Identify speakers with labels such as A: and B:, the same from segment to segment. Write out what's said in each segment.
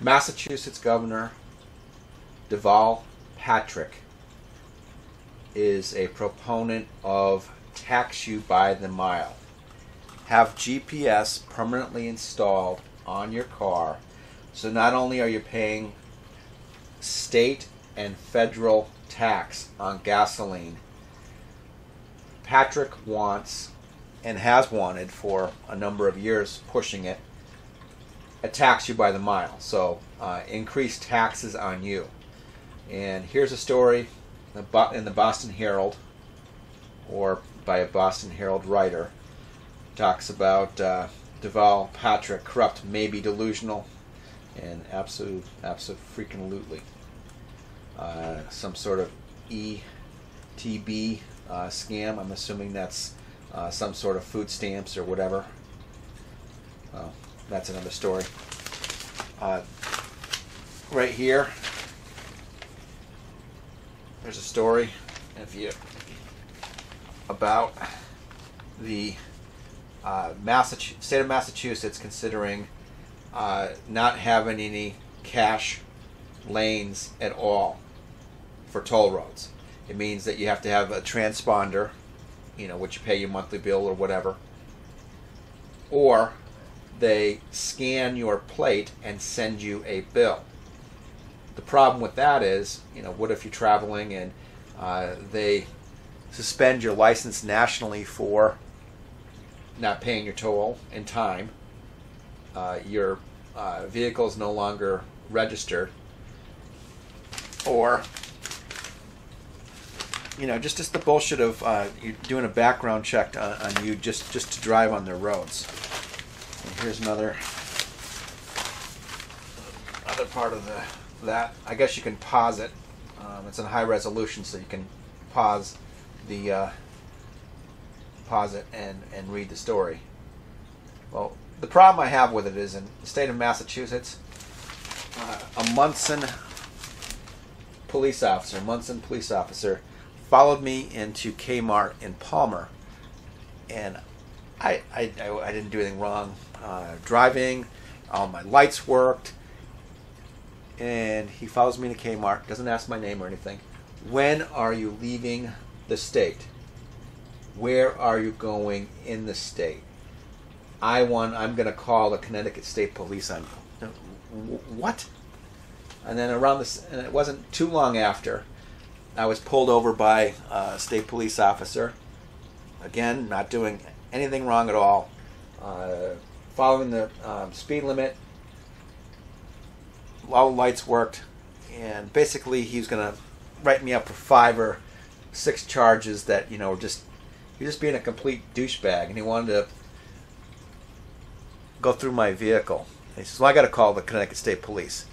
A: Massachusetts Governor Deval Patrick is a proponent of tax you by the mile. Have GPS permanently installed on your car, so not only are you paying state and federal tax on gasoline, Patrick wants and has wanted for a number of years, pushing it, a tax you by the mile. So increase taxes on you. And here's a story in the Boston Herald, or by a Boston Herald writer. Talks about Deval Patrick, corrupt, maybe delusional, and absolute freaking lootly. Some sort of ETB scam. I'm assuming that's some sort of food stamps or whatever. Well, that's another story. Right here, there's a story about the state of Massachusetts considering not having any cash lanes at all for toll roads. It means that you have to have a transponder, which you pay your monthly bill or whatever, or they scan your plate and send you a bill. The problem with that is, what if you're traveling and they suspend your license nationally for not paying your toll in time? Your vehicle is no longer registered, or just the bullshit of you're doing a background check on you just to drive on their roads. And here's another part of that. I guess you can pause it. It's in high resolution, so you can pause it and read the story. Well, the problem I have with it is in the state of Massachusetts, a Munson police officer followed me into Kmart in Palmer, and I didn't do anything wrong. Driving, all my lights worked, and he follows me to Kmart, doesn't ask my name or anything. When are you leaving the state? Where are you going in the state? I'm going to call the Connecticut State Police on you. What? And then and it wasn't too long after, I was pulled over by a state police officer. Again, not doing anything wrong at all. Following the speed limit. All the lights worked. And basically, he was going to write me up for 5 or 6 charges that, he was just being a complete douchebag. And he wanted to go through my vehicle. And he says, well, I got to call the Connecticut State Police.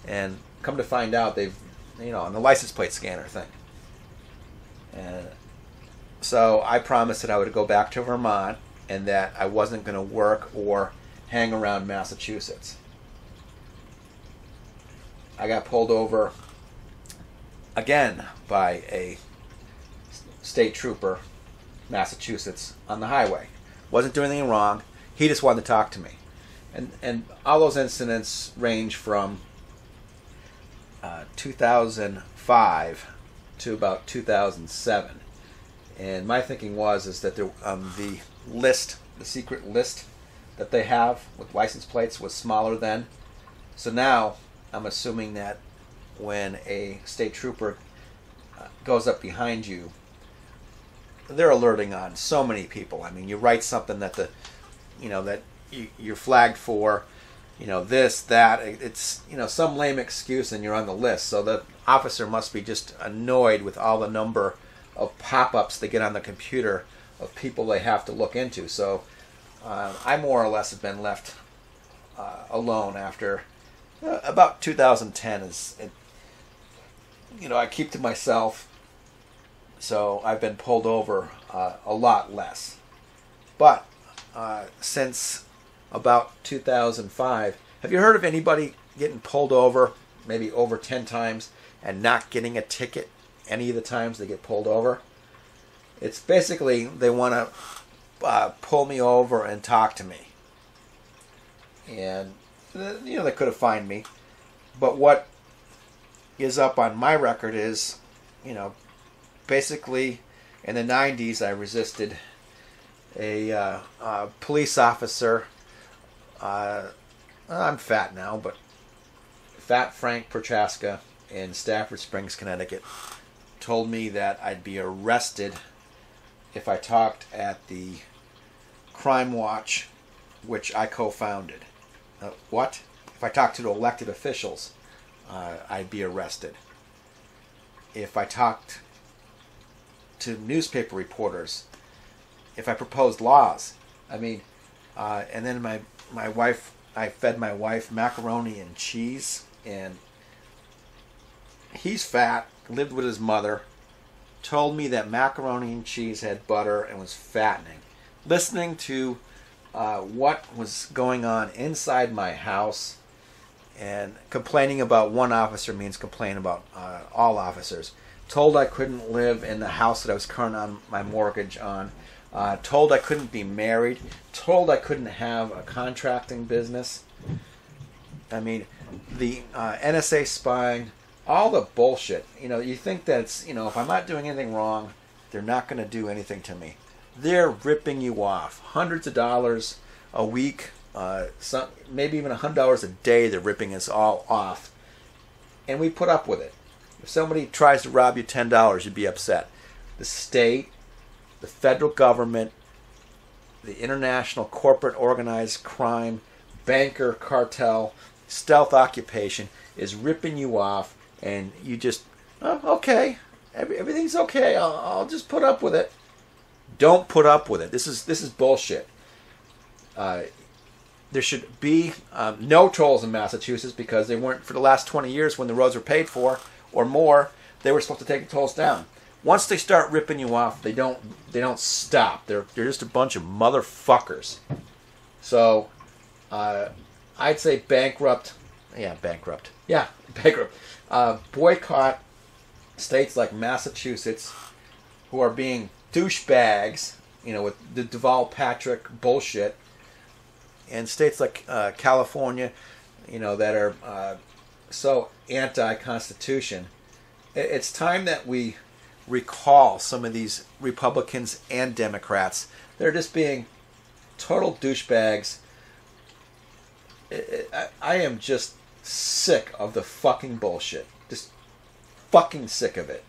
A: And come to find out, they've, on the license plate scanner thing. And so I promised that I would go back to Vermont and that I wasn't going to work or hang around Massachusetts. I got pulled over again by a state trooper, Massachusetts, on the highway. Wasn't doing anything wrong. He just wanted to talk to me. And all those incidents range from 2005 to about 2007. And my thinking is that the secret list that they have with license plates was smaller then. So now I'm assuming that when a state trooper goes up behind you, they're alerting on so many people. I mean, you write something that you're flagged for, this, that. It's, some lame excuse and you're on the list. So the officer must be just annoyed with all the number of pop-ups they get on the computer of people they have to look into. So I more or less have been left alone after about 2010. I keep to myself, so I've been pulled over a lot less. But since about 2005, have you heard of anybody getting pulled over maybe over 10 times and not getting a ticket any of the times they get pulled over? It's basically they want to pull me over and talk to me. And, they could have fined me. But what is up on my record is, basically in the 90s I resisted a police officer. I'm fat now, but Fat Frank Prochaska in Stafford Springs, Connecticut, told me that I'd be arrested if I talked at the Crime Watch, which I co-founded. What? If I talked to elected officials, I'd be arrested. If I talked to newspaper reporters, if I proposed laws, and then my wife, I fed my wife macaroni and cheese, and he's fat, lived with his mother, told me that macaroni and cheese had butter and was fattening. Listening to what was going on inside my house and complaining about one officer means complaining about all officers. Told I couldn't live in the house that I was current on my mortgage on. Told I couldn't be married. Told I couldn't have a contracting business. The NSA spying, all the bullshit. You think that's, if I'm not doing anything wrong, they're not going to do anything to me. They're ripping you off. Hundreds of dollars a week, maybe even $100 a day, they're ripping us all off. And we put up with it. If somebody tries to rob you $10, you'd be upset. The state, the federal government, the international corporate organized crime, banker cartel, stealth occupation is ripping you off, and you just, okay, everything's okay. I'll just put up with it. Don't put up with it. This is bullshit. There should be no tolls in Massachusetts because they weren't for the last 20 years when the roads were paid for or more. They were supposed to take the tolls down. Once they start ripping you off, they don't stop. They're just a bunch of motherfuckers. So I'd say bankrupt. Boycott states like Massachusetts, who are being douchebags, with the Deval Patrick bullshit, and states like California, that are so anti-Constitution. It's time that we recall some of these Republicans and Democrats. They're just being total douchebags. I am just sick of the fucking bullshit. Just fucking sick of it.